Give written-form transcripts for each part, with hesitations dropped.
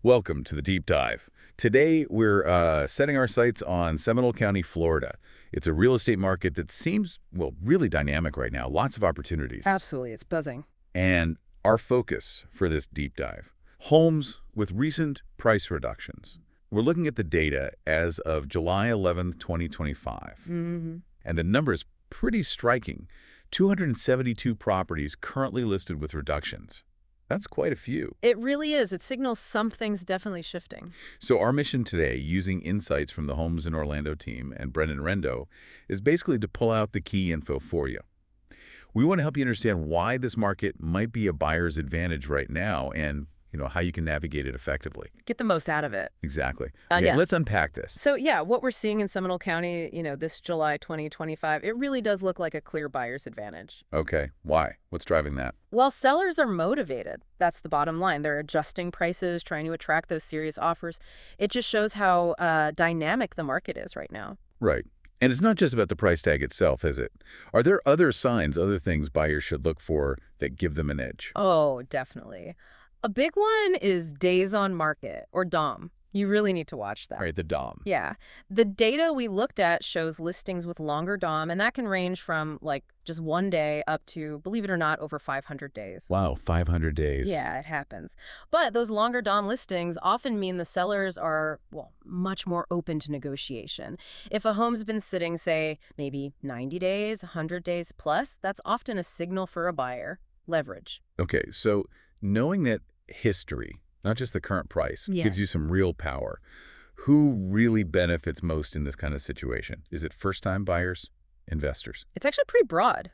Welcome to the Deep Dive. Today, we're setting our sights on Seminole County, Florida. It's a real estate market that seems, well, really dynamic right now. Lots of opportunities. Absolutely, it's buzzing. And our focus for this deep dive, homes with recent price reductions. We're looking at the data as of July 11th, 2025. And the number is pretty striking. 272 properties currently listed with reductions. That's quite a few. It really is. It signals something's definitely shifting. So our mission today, using insights from the Homes in Orlando team and Brendan Rendo, is basically to pull out the key info for you. We want to help you understand why this market might be a buyer's advantage right now and, how you can navigate it effectively. Get the most out of it. Exactly. Okay, Yeah. let's unpack this. So yeah, what we're seeing in Seminole County, this July 2025, it really does look like a clear buyer's advantage. Okay, why? What's driving that? While sellers are motivated, that's the bottom line. They're adjusting prices, trying to attract those serious offers. It just shows how dynamic the market is right now. Right. And it's not just about the price tag itself, is it? Are there other signs, other things buyers should look for that give them an edge? Oh, definitely. A big one is days on market, or DOM. You really need to watch that. All right, the DOM. Yeah. The data we looked at shows listings with longer DOM, and that can range from just 1 day up to, believe it or not, over 500 days. Wow, 500 days. Yeah, it happens. But those longer DOM listings often mean the sellers are, much more open to negotiation. If a home's been sitting, say, maybe 90 days, 100 days plus, that's often a signal for a buyer. Leverage. Okay, so knowing that history, not just the current price, gives you some real power. Who really benefits most in this kind of situation? Is it first-time buyers, investors? It's actually pretty broad.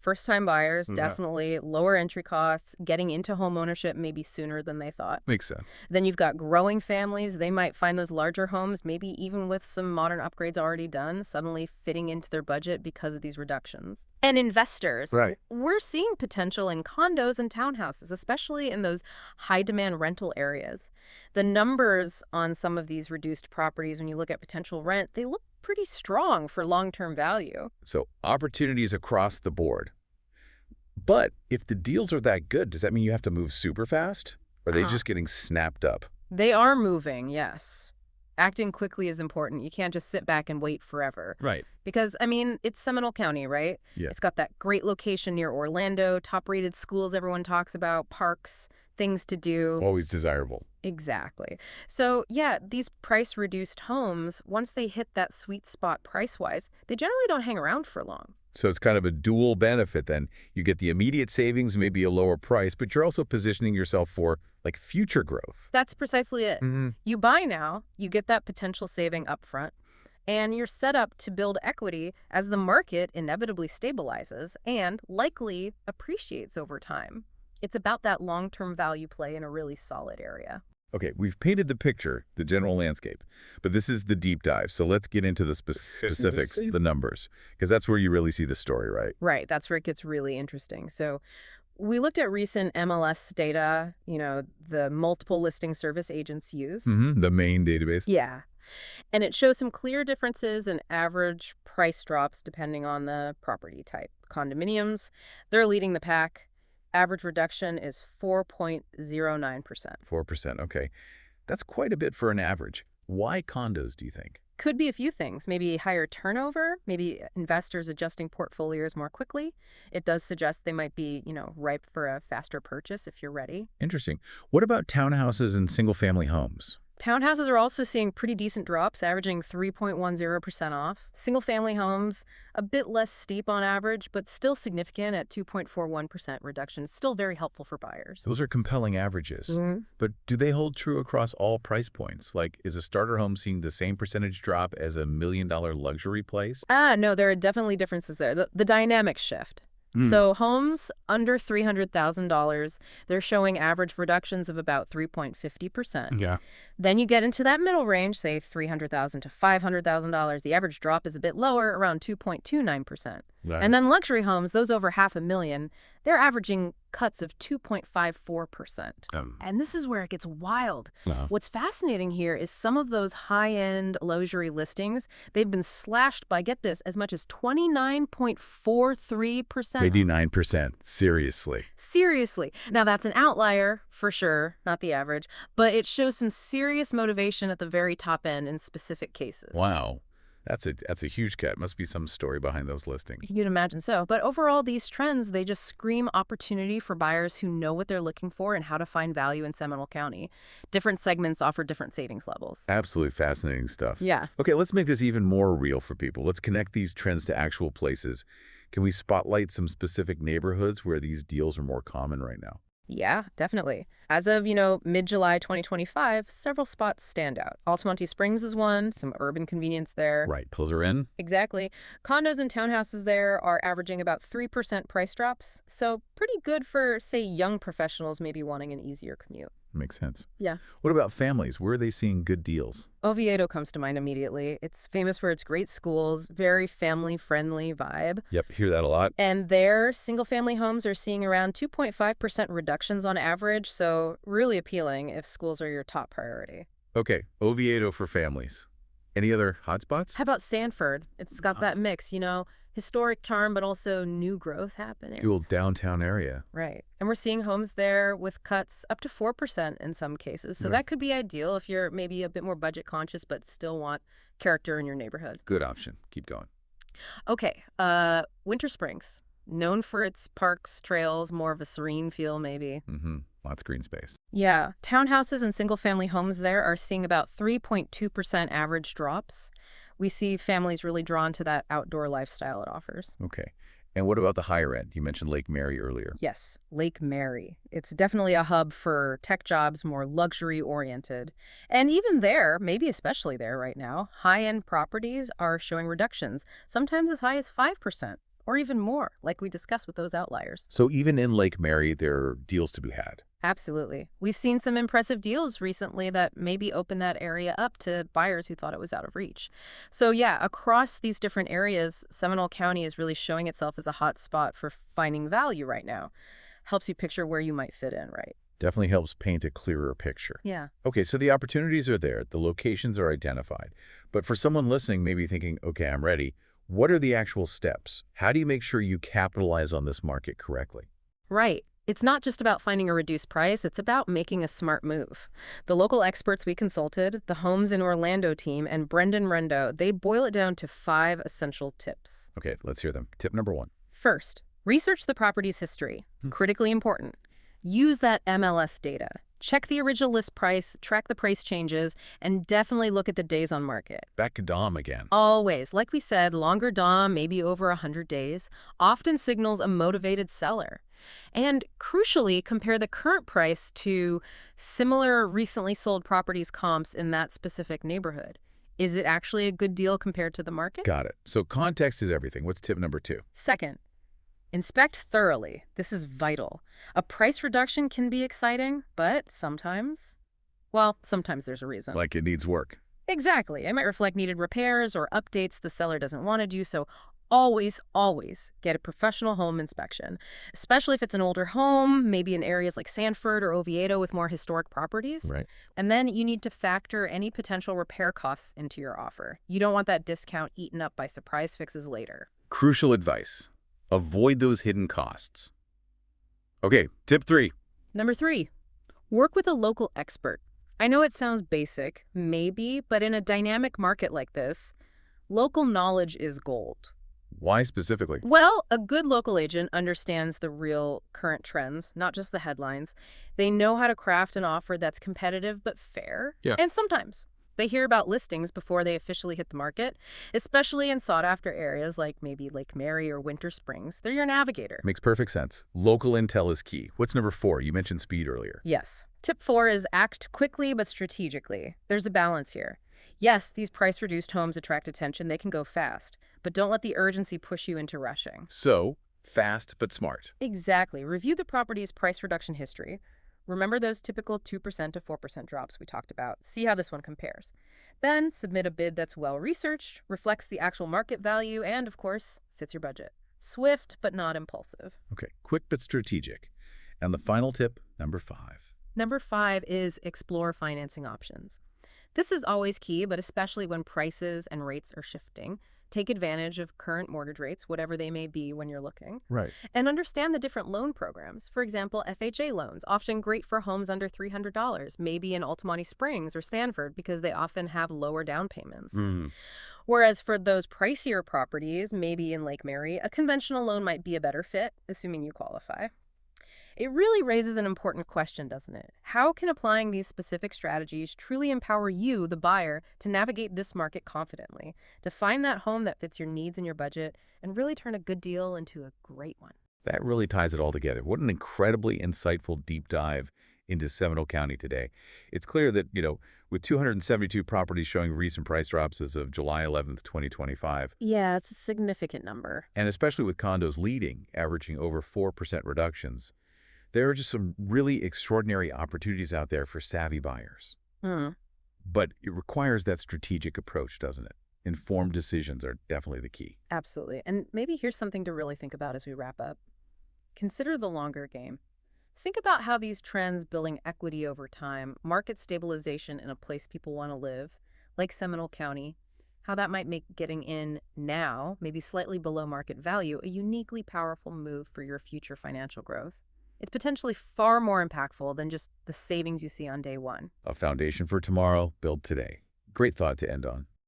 First-time buyers, definitely lower entry costs, getting into home ownership maybe sooner than they thought. Makes sense. Then you've got growing families. They might find those larger homes, maybe even with some modern upgrades already done, suddenly fitting into their budget because of these reductions. And investors. Right. We're seeing potential in condos and townhouses, especially in those high-demand rental areas. The numbers on some of these reduced properties, when you look at potential rent, they look pretty strong for long-term value. So opportunities across the board. But if the deals are that good, does that mean you have to move super fast? Or are they just getting snapped up? They are moving, yes. Acting quickly is important. You can't just sit back and wait forever. Right. Because, it's Seminole County, right? Yeah. It's got that great location near Orlando, top-rated schools everyone talks about, parks, things to do. Always desirable. Exactly. So, yeah, these price-reduced homes, once they hit that sweet spot price-wise, they generally don't hang around for long. So it's kind of a dual benefit then. You get the immediate savings, maybe a lower price, but you're also positioning yourself for future growth. That's precisely it. You buy now, you get that potential saving up front, and you're set up to build equity as the market inevitably stabilizes and likely appreciates over time. It's about that long-term value play in a really solid area. Okay, we've painted the picture, the general landscape, but this is the deep dive. So let's get into the specifics, the numbers, because that's where you really see the story, right? Right. That's where it gets really interesting. So we looked at recent MLS data, the multiple listing service agents use. The main database. Yeah. And it shows some clear differences in average price drops depending on the property type. Condominiums, they're leading the pack. Average reduction is 4.09%. 4%, okay. That's quite a bit for an average. Why condos, do you think? Could be a few things. Maybe higher turnover, maybe investors adjusting portfolios more quickly. It does suggest they might be, ripe for a faster purchase if you're ready. Interesting. What about townhouses and single-family homes? Townhouses are also seeing pretty decent drops, averaging 3.10% off. Single-family homes, a bit less steep on average, but still significant at 2.41% reduction. Still very helpful for buyers. Those are compelling averages. But do they hold true across all price points? Is a starter home seeing the same percentage drop as a $1 million luxury place? No, there are definitely differences there. The dynamics shift. So homes under $300,000, they're showing average reductions of about 3.50%. Yeah. Then you get into that middle range, say $300,000 to $500,000. The average drop is a bit lower, around 2.29%. Right. And then luxury homes, those over $500,000, they're averaging cuts of 2.54%. And this is where it gets wild. What's fascinating here is some of those high-end luxury listings, they've been slashed by, get this, as much as 29.43%. 89%. Seriously. Seriously. Now, that's an outlier, for sure, not the average, but it shows some serious motivation at the very top end in specific cases. Wow. That's a huge cut. Must be some story behind those listings. You'd imagine so. But overall, these trends, they just scream opportunity for buyers who know what they're looking for and how to find value in Seminole County. Different segments offer different savings levels. Absolutely fascinating stuff. Yeah. Okay, let's make this even more real for people. Let's connect these trends to actual places. Can we spotlight some specific neighborhoods where these deals are more common right now? Yeah, definitely. As of, mid-July 2025, several spots stand out. Altamonte Springs is one, some urban convenience there. Right, closer in? Exactly. Condos and townhouses there are averaging about 3% price drops, so pretty good for, say, young professionals maybe wanting an easier commute. Makes sense. Yeah. What about families? Where are they seeing good deals? Oviedo comes to mind immediately. It's famous for its great schools, very family-friendly vibe. Yep, hear that a lot. And their single-family homes are seeing around 2.5% reductions on average, so really appealing if schools are your top priority. Okay, Oviedo for families. Any other hotspots? How about Sanford? It's got that mix, historic charm, but also new growth happening. Cool downtown area. Right. And we're seeing homes there with cuts up to 4% in some cases. So that could be ideal if you're maybe a bit more budget conscious but still want character in your neighborhood. Good option. Keep going. Okay. Winter Springs. Known for its parks, trails, more of a serene feel maybe. Lots of green space. Yeah. Townhouses and single-family homes there are seeing about 3.2% average drops. We see families really drawn to that outdoor lifestyle it offers. Okay. And what about the higher end? You mentioned Lake Mary earlier. Yes, Lake Mary. It's definitely a hub for tech jobs, more luxury-oriented. And even there, maybe especially there right now, high-end properties are showing reductions, sometimes as high as 5%, or even more, like we discussed with those outliers. So even in Lake Mary, there are deals to be had. Absolutely. We've seen some impressive deals recently that maybe open that area up to buyers who thought it was out of reach. So yeah, across these different areas, Seminole County is really showing itself as a hot spot for finding value right now. Helps you picture where you might fit in, right? Definitely helps paint a clearer picture. Yeah. Okay, so the opportunities are there. The locations are identified. But for someone listening, maybe thinking, okay, I'm ready. What are the actual steps? How do you make sure you capitalize on this market correctly? Right. It's not just about finding a reduced price, it's about making a smart move. The local experts we consulted, the Homes in Orlando team, and Brendan Rendo, they boil it down to 5 essential tips. Okay, let's hear them. Tip number 1. First, research the property's history. Critically important. Use that MLS data. Check the original list price, track the price changes, and definitely look at the days on market. Back to Dom again. Always. Like we said, longer DOM, maybe over 100 days, often signals a motivated seller. And crucially, compare the current price to similar recently sold properties comps in that specific neighborhood. Is it actually a good deal compared to the market? Got it. So context is everything. What's tip number 2? Second, inspect thoroughly. This is vital. A price reduction can be exciting, but sometimes there's a reason. Like it needs work. Exactly. It might reflect needed repairs or updates the seller doesn't want to do, so always, always get a professional home inspection, especially if it's an older home, maybe in areas like Sanford or Oviedo with more historic properties. Right. And then you need to factor any potential repair costs into your offer. You don't want that discount eaten up by surprise fixes later. Crucial advice. Avoid those hidden costs. Okay, tip 3. Number 3, work with a local expert. I know it sounds basic, maybe, but in a dynamic market like this, local knowledge is gold. Why specifically? Well, a good local agent understands the real current trends, not just the headlines. They know how to craft an offer that's competitive but fair. Yeah. And sometimes they hear about listings before they officially hit the market, especially in sought-after areas like maybe Lake Mary or Winter Springs. They're your navigator. Makes perfect sense. Local intel is key. What's number 4? You mentioned speed earlier. Yes. Tip 4 is act quickly but strategically. There's a balance here. Yes, these price-reduced homes attract attention. They can go fast. But don't let the urgency push you into rushing. So, fast but smart. Exactly. Review the property's price reduction history. Remember those typical 2% to 4% drops we talked about. See how this one compares. Then submit a bid that's well-researched, reflects the actual market value, and, of course, fits your budget. Swift but not impulsive. Okay, quick but strategic. And the final tip, number 5. Number 5 is explore financing options. This is always key, but especially when prices and rates are shifting. Take advantage of current mortgage rates, whatever they may be when you're looking. Right. And understand the different loan programs. For example, FHA loans, often great for homes under $300, maybe in Altamont Springs or Sanford because they often have lower down payments. Whereas for those pricier properties, maybe in Lake Mary, a conventional loan might be a better fit, assuming you qualify. It really raises an important question, doesn't it? How can applying these specific strategies truly empower you, the buyer, to navigate this market confidently, to find that home that fits your needs and your budget, and really turn a good deal into a great one? That really ties it all together. What an incredibly insightful deep dive into Seminole County today. It's clear that, with 272 properties showing recent price drops as of July 11th, 2025. Yeah, it's a significant number. And especially with condos leading, averaging over 4% reductions, there are just some really extraordinary opportunities out there for savvy buyers. But it requires that strategic approach, doesn't it? Informed decisions are definitely the key. Absolutely. And maybe here's something to really think about as we wrap up. Consider the longer game. Think about how these trends, building equity over time, market stabilization in a place people want to live, like Seminole County, how that might make getting in now, maybe slightly below market value, a uniquely powerful move for your future financial growth. It's potentially far more impactful than just the savings you see on day one. A foundation for tomorrow, built today. Great thought to end on.